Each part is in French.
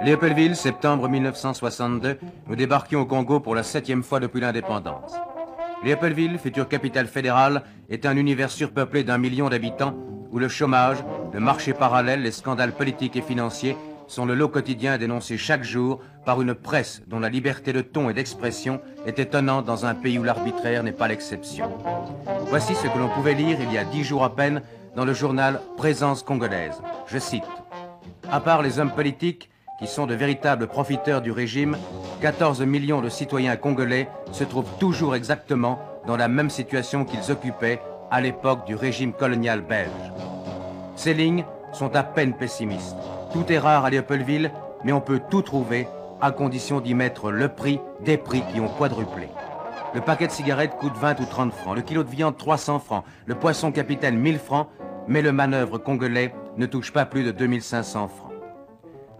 Léopoldville, septembre 1962, nous débarquions au Congo pour la 7e fois depuis l'indépendance. Léopoldville, future capitale fédérale, est un univers surpeuplé d'1 million d'habitants où le chômage, le marché parallèle, les scandales politiques et financiers sont le lot quotidien dénoncé chaque jour par une presse dont la liberté de ton et d'expression est étonnante dans un pays où l'arbitraire n'est pas l'exception. Voici ce que l'on pouvait lire il y a 10 jours à peine dans le journal Présence congolaise. Je cite: à part les hommes politiques, qui sont de véritables profiteurs du régime, 14 millions de citoyens congolais se trouvent toujours exactement dans la même situation qu'ils occupaient à l'époque du régime colonial belge. Ces lignes sont à peine pessimistes. Tout est rare à Léopoldville, mais on peut tout trouver à condition d'y mettre le prix des prix qui ont quadruplé. Le paquet de cigarettes coûte 20 ou 30 francs, le kilo de viande 300 francs, le poisson capitaine 1000 francs, mais le manœuvre congolais ne touche pas plus de 2500 francs.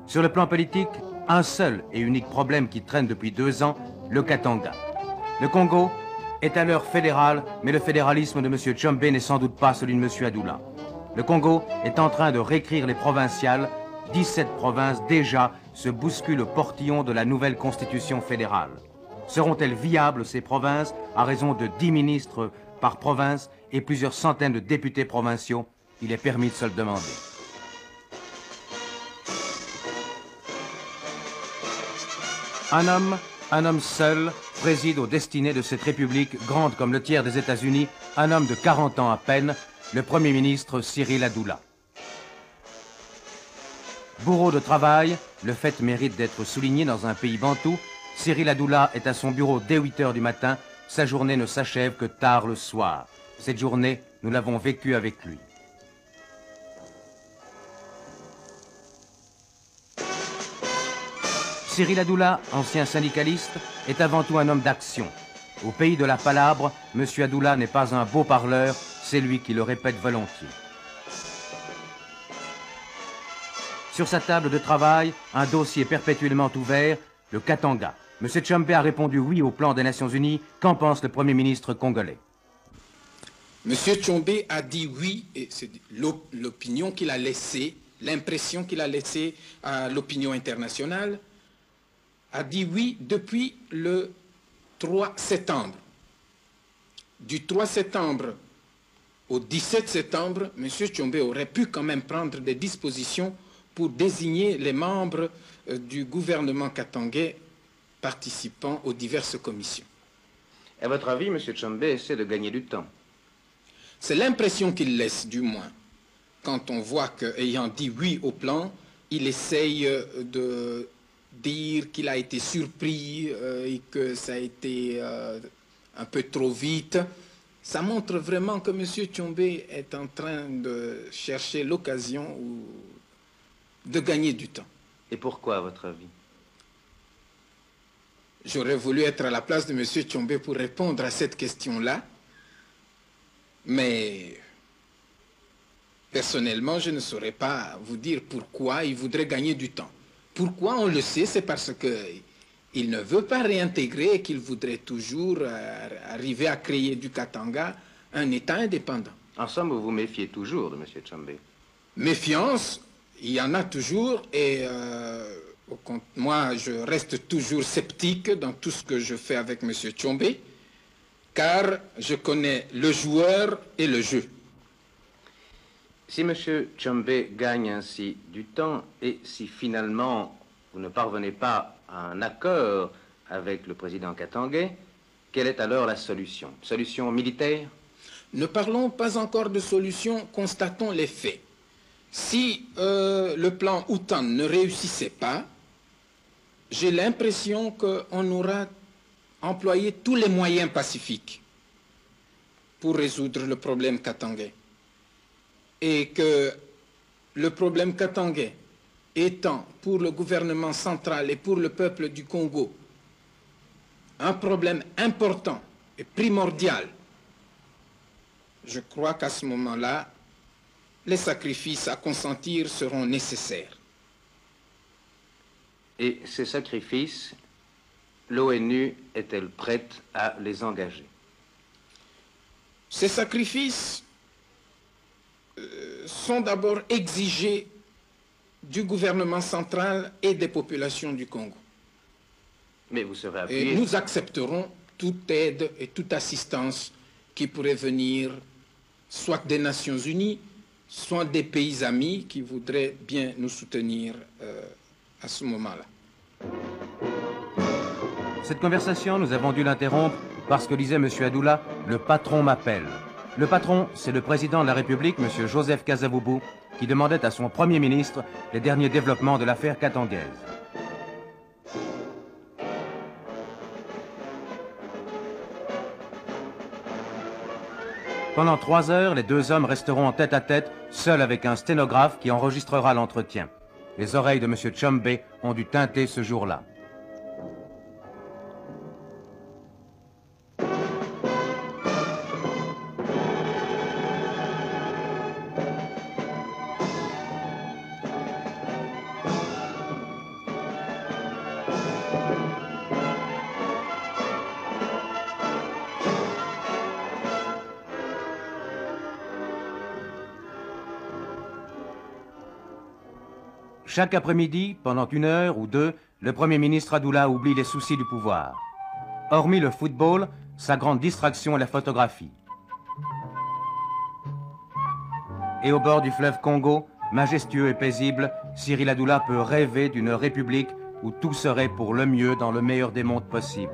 Sur le plan politique, un seul et unique problème qui traîne depuis 2 ans, le Katanga. Le Congo est à l'heure fédérale, mais le fédéralisme de M. Tshombe n'est sans doute pas celui de M. Adoula. Le Congo est en train de réécrire les provinciales. 17 provinces déjà se bousculent au portillon de la nouvelle constitution fédérale. Seront-elles viables, ces provinces, à raison de 10 ministres par province et plusieurs centaines de députés provinciaux? Il est permis de se le demander. Un homme seul, préside aux destinées de cette république grande comme le tiers des États-Unis, un homme de 40 ans à peine, le Premier ministre Cyril Adoula. Bourreau de travail, le fait mérite d'être souligné dans un pays bantou. Cyril Adoula est à son bureau dès 8 heures du matin, sa journée ne s'achève que tard le soir. Cette journée, nous l'avons vécue avec lui. Cyril Adoula, ancien syndicaliste, est avant tout un homme d'action. Au pays de la palabre, M. Adoula n'est pas un beau parleur, c'est lui qui le répète volontiers. Sur sa table de travail, un dossier perpétuellement ouvert, le Katanga. M. Tshombe a répondu oui au plan des Nations Unies. Qu'en pense le Premier ministre congolais? M. Tshombe a dit oui, et c'est l'opinion qu'il a laissée, l'impression qu'il a laissée à l'opinion internationale, a dit oui depuis le 3 septembre. Du 3 septembre au 17 septembre, M. Tshombe aurait pu quand même prendre des dispositions pour désigner les membres du gouvernement katangais participant aux diverses commissions. À votre avis, M. Tshombe essaie de gagner du temps? C'est l'impression qu'il laisse, du moins. Quand on voit qu'ayant dit oui au plan, il essaye de dire qu'il a été surpris et que ça a été un peu trop vite. Ça montre vraiment que M. Tshombe est en train de chercher l'occasion de gagner du temps. Et pourquoi, à votre avis? J'aurais voulu être à la place de M. Tshombe pour répondre à cette question-là, mais personnellement, je ne saurais pas vous dire pourquoi il voudrait gagner du temps. Pourquoi, on le sait, c'est parce qu'il ne veut pas réintégrer et qu'il voudrait toujours arriver à créer du Katanga un État indépendant. En somme, vous vous méfiez toujours de M. Tshombe? Méfiance, il y en a toujours, et moi, je reste toujours sceptique dans tout ce que je fais avec M. Tshombe, car je connais le joueur et le jeu. Si M. Tshombe gagne ainsi du temps, et si finalement vous ne parvenez pas à un accord avec le président katangais, quelle est alors la solution? Solution militaire? Ne parlons pas encore de solution, constatons les faits. Si le plan Outan ne réussissait pas, j'ai l'impression qu'on aura employé tous les moyens pacifiques pour résoudre le problème katangais. Et que le problème katangais étant pour le gouvernement central et pour le peuple du Congo un problème important et primordial, je crois qu'à ce moment-là, les sacrifices à consentir seront nécessaires. Et ces sacrifices, l'ONU est-elle prête à les engager? Ces sacrifices sont d'abord exigés du gouvernement central et des populations du Congo. Mais vous serez appuyé. Et nous accepterons toute aide et toute assistance qui pourrait venir soit des Nations Unies, soit des pays amis qui voudraient bien nous soutenir à ce moment-là. Cette conversation, nous avons dû l'interrompre parce que disait M. Adoula, le patron m'appelle. Le patron, c'est le président de la République, M. Joseph Kasavubu, qui demandait à son Premier ministre les derniers développements de l'affaire katangaise. Pendant 3 heures, les deux hommes resteront en tête-à-tête, seuls avec un sténographe qui enregistrera l'entretien. Les oreilles de M. Tshombe ont dû teinter ce jour-là. Chaque après-midi, pendant 1 heure ou 2, le Premier ministre Adoula oublie les soucis du pouvoir. Hormis le football, sa grande distraction est la photographie. Et au bord du fleuve Congo, majestueux et paisible, Cyril Adoula peut rêver d'une république où tout serait pour le mieux dans le meilleur des mondes possibles.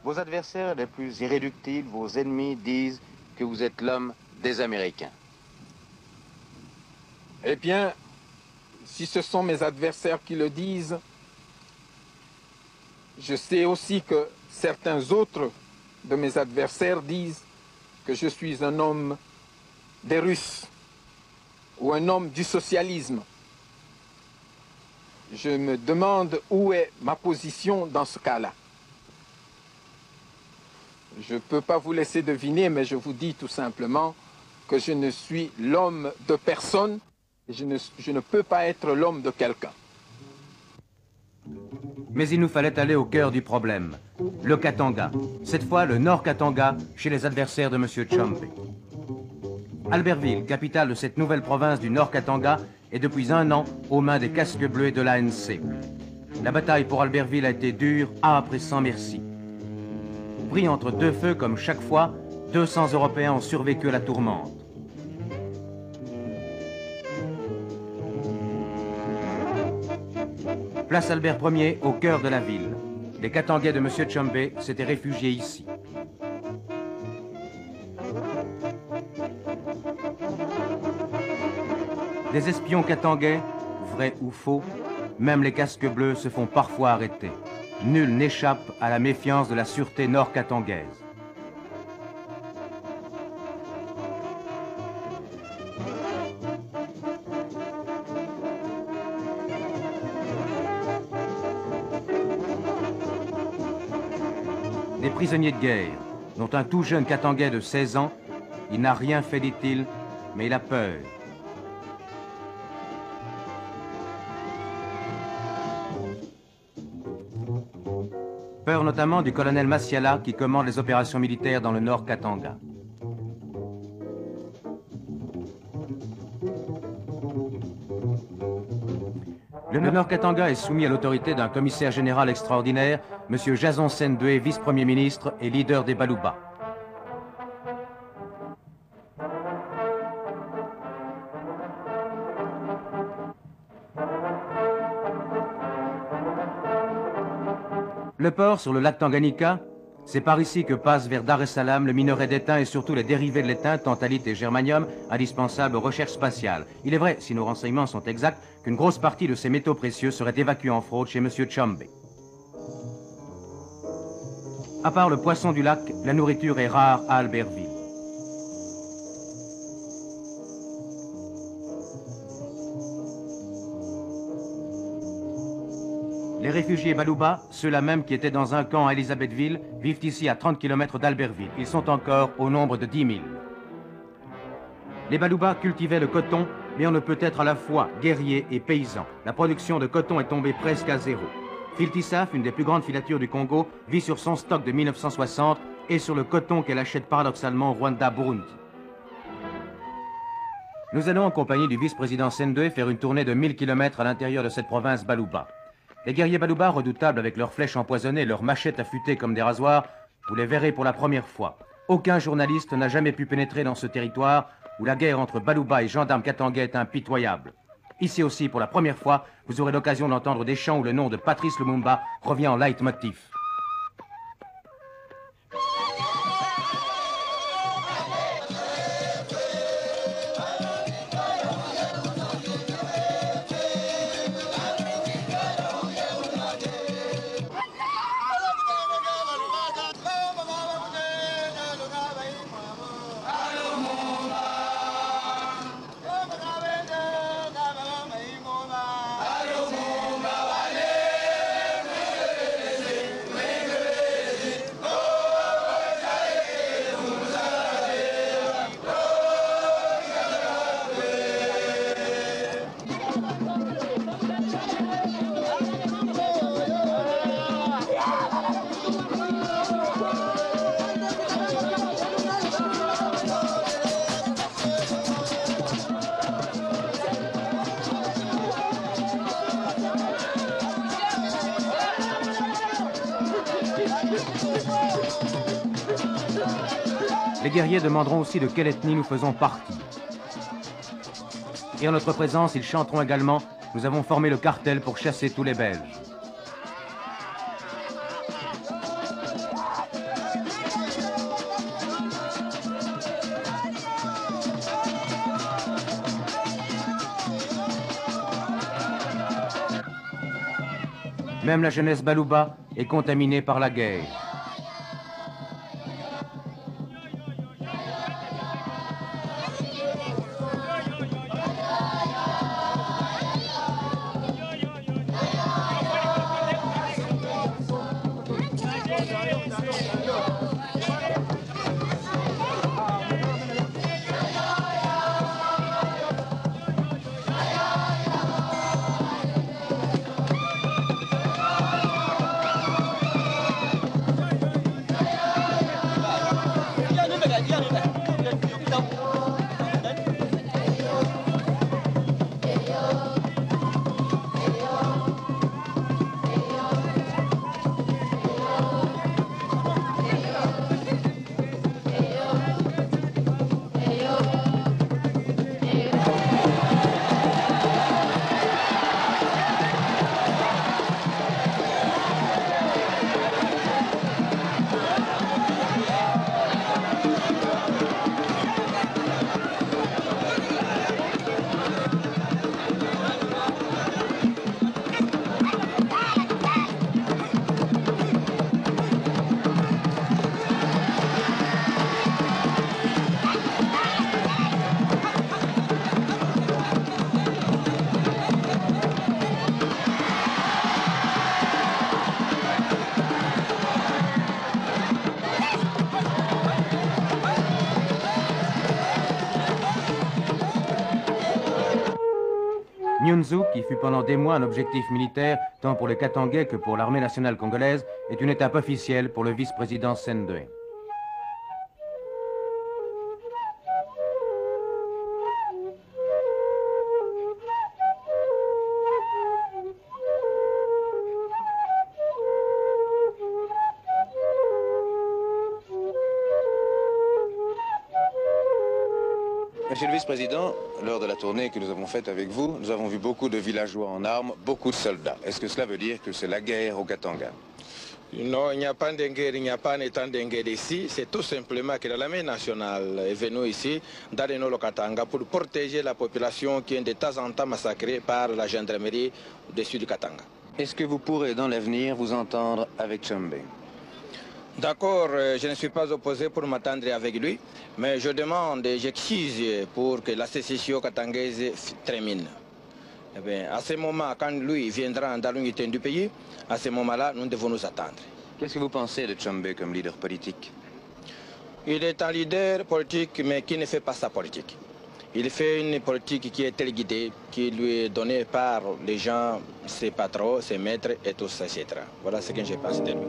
Vos adversaires les plus irréductibles, vos ennemis, disent que vous êtes l'homme des Américains. Eh bien, si ce sont mes adversaires qui le disent, je sais aussi que certains autres de mes adversaires disent que je suis un homme des Russes ou un homme du socialisme. Je me demande où est ma position dans ce cas-là. Je ne peux pas vous laisser deviner, mais je vous dis tout simplement que je ne suis l'homme de personne et je ne peux pas être l'homme de quelqu'un. Mais il nous fallait aller au cœur du problème, le Katanga. Cette fois, le Nord Katanga, chez les adversaires de M. Tshombe. Albertville, capitale de cette nouvelle province du Nord Katanga, est depuis 1 an aux mains des casques bleus et de l'ANC. La bataille pour Albertville a été dure, âpre et sans merci. Pris entre 2 feux comme chaque fois, 200 Européens ont survécu à la tourmente. Place Albert Ier, au cœur de la ville. Les Katangais de M. Tshombe s'étaient réfugiés ici. Des espions katangais, vrais ou faux, même les casques bleus se font parfois arrêter. Nul n'échappe à la méfiance de la sûreté nord-katangaise. Des prisonniers de guerre, dont un tout jeune katangais de 16 ans, il n'a rien fait, dit-il, mais il a peur. Peur notamment du colonel Masiala qui commande les opérations militaires dans le Nord Katanga. Le Nord Katanga est soumis à l'autorité d'un commissaire général extraordinaire, M. Jason Sendwe, vice-premier ministre et leader des Baluba. Le port sur le lac Tanganyika, c'est par ici que passe vers Dar es Salaam le minerai d'étain et surtout les dérivés de l'étain, tantalite et germanium, indispensables aux recherches spatiales. Il est vrai, si nos renseignements sont exacts, qu'une grosse partie de ces métaux précieux serait évacuée en fraude chez M. Tshombe. À part le poisson du lac, la nourriture est rare à Albertville. Les réfugiés Baluba, ceux-là même qui étaient dans un camp à Elisabethville, vivent ici à 30 km d'Albertville. Ils sont encore au nombre de 10 000. Les Baluba cultivaient le coton, mais on ne peut être à la fois guerrier et paysan. La production de coton est tombée presque à 0. Filtisaf, une des plus grandes filatures du Congo, vit sur son stock de 1960 et sur le coton qu'elle achète paradoxalement au Rwanda-Burundi. Nous allons en compagnie du vice-président Sendwe faire une tournée de 1000 km à l'intérieur de cette province Baluba. Les guerriers Baluba, redoutables avec leurs flèches empoisonnées et leurs machettes affûtées comme des rasoirs, vous les verrez pour la première fois. Aucun journaliste n'a jamais pu pénétrer dans ce territoire où la guerre entre Baluba et gendarmes katangais est impitoyable. Ici aussi, pour la première fois, vous aurez l'occasion d'entendre des chants où le nom de Patrice Lumumba revient en leitmotiv. Les guerriers demanderont aussi de quelle ethnie nous faisons partie. Et en notre présence, ils chanteront également « Nous avons formé le cartel pour chasser tous les Belges ». Même la jeunesse Baluba est contaminée par la guerre. Nyunzu, qui fut pendant des mois un objectif militaire tant pour les Katangais que pour l'armée nationale congolaise, est une étape officielle pour le vice-président Sendwe. Monsieur le vice-président, lors de la tournée que nous avons faite avec vous, nous avons vu beaucoup de villageois en armes, beaucoup de soldats. Est-ce que cela veut dire que c'est la guerre au Katanga? Non, il n'y a pas de guerre, il n'y a pas d'état de guerre ici. C'est tout simplement que l'armée nationale est venue ici, dans le Katanga, pour protéger la population qui est de temps en temps massacrée par la gendarmerie au-dessus du Katanga. Est-ce que vous pourrez dans l'avenir vous entendre avec Tshombe? D'accord, je ne suis pas opposé pour m'attendre avec lui, mais je demande, j'exige pour que la sécession katangaise termine. Eh bien, à ce moment, quand lui viendra dans l'unité du pays, à ce moment-là, nous devons nous attendre. Qu'est-ce que vous pensez de Tshombe comme leader politique? Il est un leader politique, mais qui ne fait pas sa politique. Il fait une politique qui est téléguidée, qui lui est donnée par les gens, ses patrons, ses maîtres et tout ça, etc. Voilà ce que j'ai pensé de lui.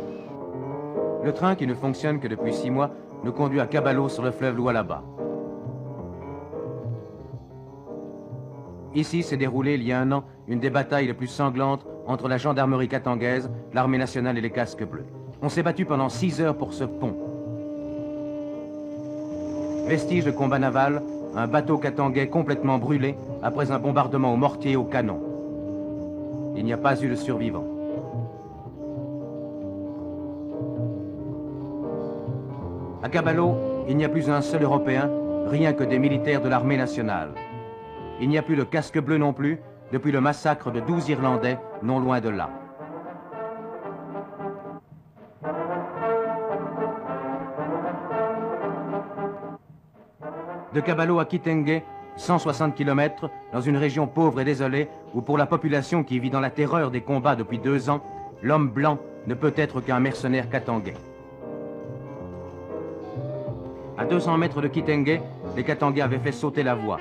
Le train, qui ne fonctionne que depuis 6 mois, nous conduit à Caballo sur le fleuve Lualaba. Ici s'est déroulée, il y a un an, une des batailles les plus sanglantes entre la gendarmerie katangaise, l'armée nationale et les casques bleus. On s'est battu pendant 6 heures pour ce pont. Vestige de combat naval, un bateau katangais complètement brûlé après un bombardement au mortier et au canon. Il n'y a pas eu de survivants. À Caballo, il n'y a plus un seul Européen, rien que des militaires de l'armée nationale. Il n'y a plus de casque bleu non plus, depuis le massacre de 12 Irlandais, non loin de là. De Caballo à Kitenge, 160 km, dans une région pauvre et désolée, où pour la population qui vit dans la terreur des combats depuis 2 ans, l'homme blanc ne peut être qu'un mercenaire katangais. À 200 mètres de Kitenge, les Katangais avaient fait sauter la voie.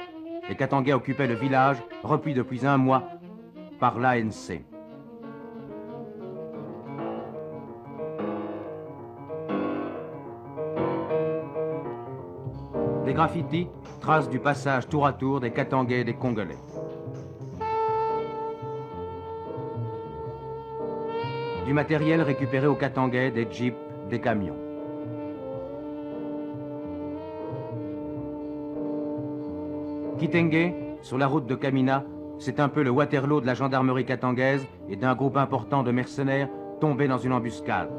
Les Katangais occupaient le village, repris depuis 1 mois par l'ANC. Des graffitis, traces du passage tour à tour des Katangais et des Congolais. Du matériel récupéré aux Katangais, des jeeps, des camions. Kitenge, sur la route de Kamina, c'est un peu le Waterloo de la gendarmerie katangaise et d'un groupe important de mercenaires tombés dans une embuscade.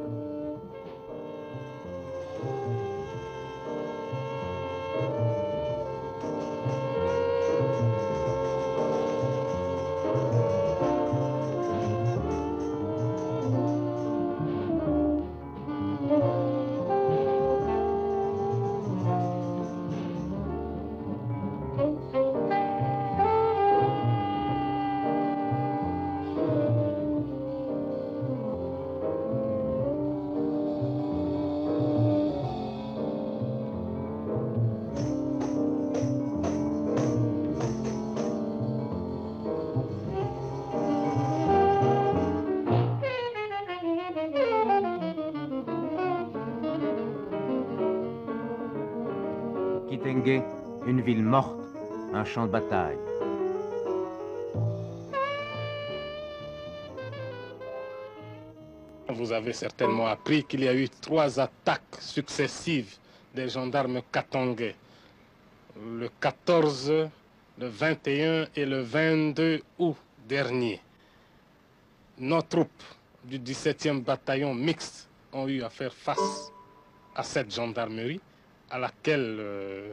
Kitenge, une ville morte, un champ de bataille. Vous avez certainement appris qu'il y a eu 3 attaques successives des gendarmes katangais. Le 14, le 21 et le 22 août dernier. Nos troupes du 17e bataillon mixte ont eu à faire face à cette gendarmerie à laquelle,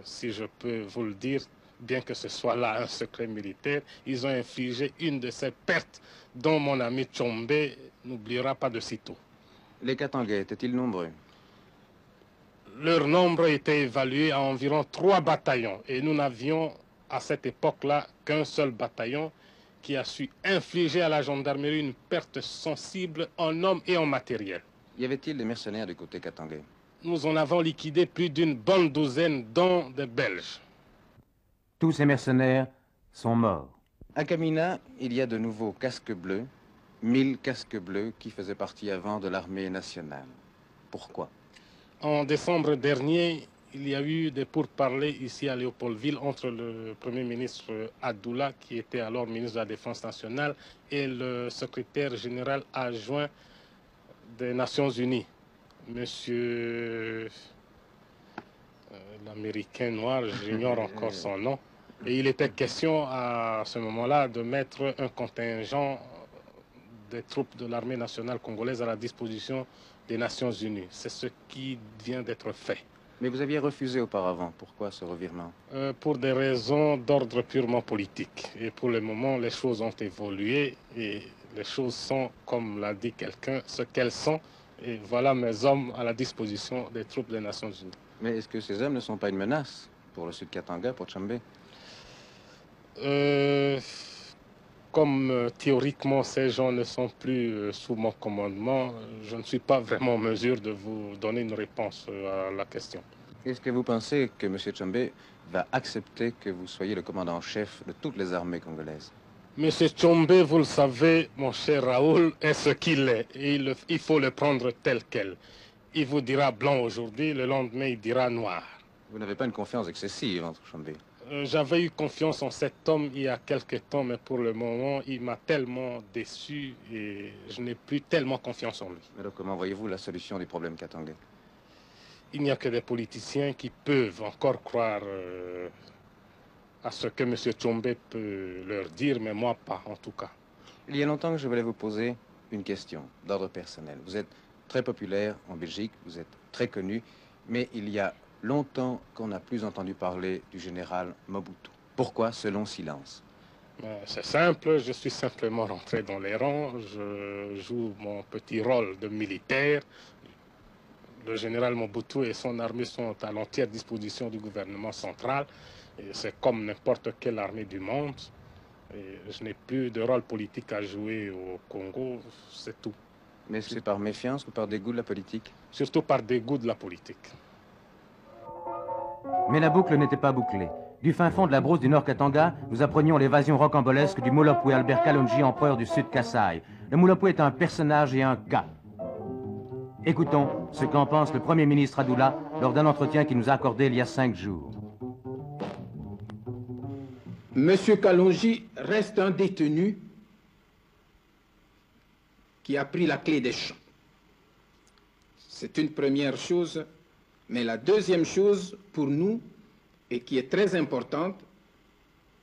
si je peux vous le dire, bien que ce soit là un secret militaire, ils ont infligé une de ces pertes dont mon ami Tchombe n'oubliera pas de sitôt. Les Katangais étaient-ils nombreux? Leur nombre était évalué à environ 3 bataillons et nous n'avions à cette époque-là qu'un seul bataillon qui a su infliger à la gendarmerie une perte sensible en hommes et en matériel. Y avait-il des mercenaires du côté katangais? Nous en avons liquidé plus d'une bonne douzaine, dont des Belges. Tous ces mercenaires sont morts. À Kamina, il y a de nouveaux casques bleus, 1000 casques bleus qui faisaient partie avant de l'armée nationale. Pourquoi? En décembre dernier, il y a eu des pourparlers ici à Léopoldville entre le Premier ministre Adoula, qui était alors ministre de la Défense nationale, et le secrétaire général adjoint des Nations Unies, Monsieur l'Américain noir, j'ignore encore son nom. Et il était question à ce moment-là de mettre un contingent des troupes de l'armée nationale congolaise à la disposition des Nations Unies. C'est ce qui vient d'être fait. Mais vous aviez refusé auparavant. Pourquoi ce revirement? Pour des raisons d'ordre purement politique. Et pour le moment, les choses ont évolué et les choses sont, comme l'a dit quelqu'un, ce qu'elles sont. Et voilà mes hommes à la disposition des troupes des Nations Unies. Mais est-ce que ces hommes ne sont pas une menace pour le Sud-Katanga, pour Tchambé? Comme théoriquement ces gens ne sont plus sous mon commandement, je ne suis pas vraiment en mesure de vous donner une réponse à la question. Est-ce que vous pensez que M. Tshombe va accepter que vous soyez le commandant en chef de toutes les armées congolaises? M. Tshombe, vous le savez, mon cher Raoul, est ce qu'il est. Et il faut le prendre tel quel. Il vous dira blanc aujourd'hui, le lendemain il dira noir. Vous n'avez pas une confiance excessive entre Tshombe? J'avais eu confiance en cet homme il y a quelque temps, mais pour le moment, il m'a tellement déçu et je n'ai plus tellement confiance en lui. Alors comment voyez-vous la solution du problème katangais? Il n'y a que des politiciens qui peuvent encore croire à ce que M. Tshombe peut leur dire, mais moi pas en tout cas. Il y a longtemps que je voulais vous poser une question d'ordre personnel. Vous êtes très populaire en Belgique, vous êtes très connu, mais il y a longtemps qu'on n'a plus entendu parler du général Mobutu. Pourquoi ce long silence? C'est simple, je suis simplement rentré dans les rangs, je joue mon petit rôle de militaire. Le général Mobutu et son armée sont à l'entière disposition du gouvernement central. C'est comme n'importe quelle armée du monde. Et je n'ai plus de rôle politique à jouer au Congo, c'est tout. Mais c'est par méfiance ou par dégoût de la politique? Surtout par dégoût de la politique. Mais la boucle n'était pas bouclée. Du fin fond de la brousse du Nord Katanga, nous apprenions l'évasion rocambolesque du Mulopwe Albert Kalonji, empereur du Sud Kasaï. Le Mulopwe est un personnage et un cas. Écoutons ce qu'en pense le Premier ministre Adoula lors d'un entretien qu'il nous a accordé il y a 5 jours. Monsieur Kalonji reste un détenu qui a pris la clé des champs. C'est une première chose, mais la deuxième chose pour nous, et qui est très importante,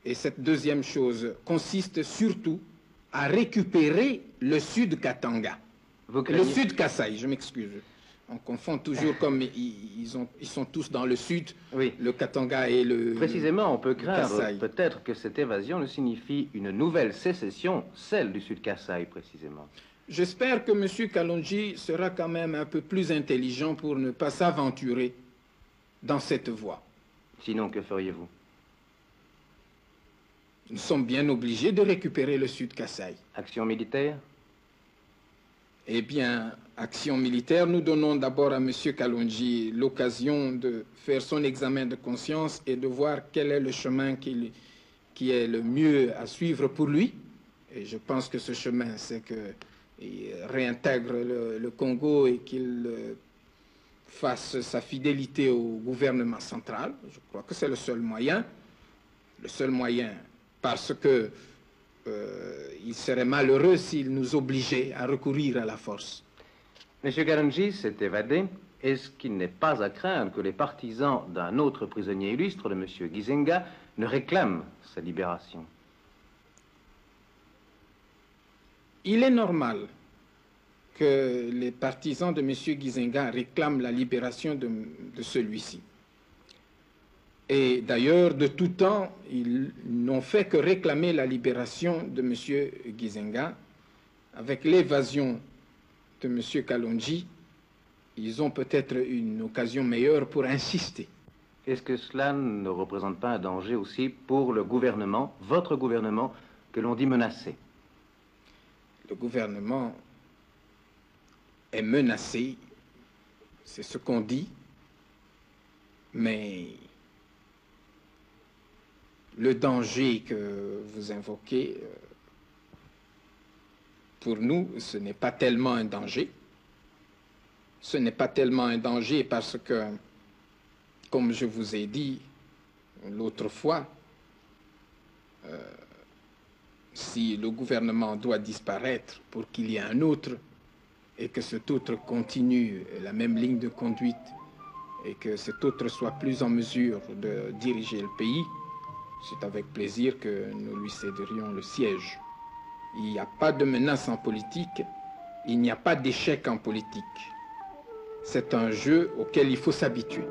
et cette deuxième chose consiste surtout à récupérer le Sud Katanga. Le Sud Kasaï, je m'excuse. On confond toujours comme ils sont tous dans le Sud, oui. Le Katanga et le Précisément, on peut craindre Kasaï. peut-être que cette évasion ne signifie une nouvelle sécession, celle du Sud Kasaï précisément. J'espère que M. Kalonji sera quand même un peu plus intelligent pour ne pas s'aventurer dans cette voie. Sinon, que feriez-vous? Nous sommes bien obligés de récupérer le Sud Kasaï. Action militaire? Eh bien, action militaire, nous donnons d'abord à M. Kalonji l'occasion de faire son examen de conscience et de voir quel est le chemin qui est le mieux à suivre pour lui. Et je pense que ce chemin, c'est qu'il réintègre le Congo et qu'il fasse sa fidélité au gouvernement central. Je crois que c'est le seul moyen. Le seul moyen, parce que il serait malheureux s'il nous obligeait à recourir à la force. M. Kalonji s'est évadé. Est-ce qu'il n'est pas à craindre que les partisans d'un autre prisonnier illustre, de M. Gizenga, ne réclament sa libération? Il est normal que les partisans de M. Gizenga réclament la libération de celui-ci. Et d'ailleurs, de tout temps, ils n'ont fait que réclamer la libération de M. Gizenga. Avec l'évasion de M. Kalonji, ils ont peut-être une occasion meilleure pour insister. Est-ce que cela ne représente pas un danger aussi pour le gouvernement, votre gouvernement, que l'on dit menacé? Le gouvernement est menacé, c'est ce qu'on dit, mais le danger que vous invoquez, pour nous, ce n'est pas tellement un danger. Ce n'est pas tellement un danger parce que, comme je vous ai dit l'autre fois, si le gouvernement doit disparaître pour qu'il y ait un autre, et que cet autre continue la même ligne de conduite, et que cet autre soit plus en mesure de diriger le pays, c'est avec plaisir que nous lui céderions le siège. Il n'y a pas de menace en politique, il n'y a pas d'échec en politique. C'est un jeu auquel il faut s'habituer.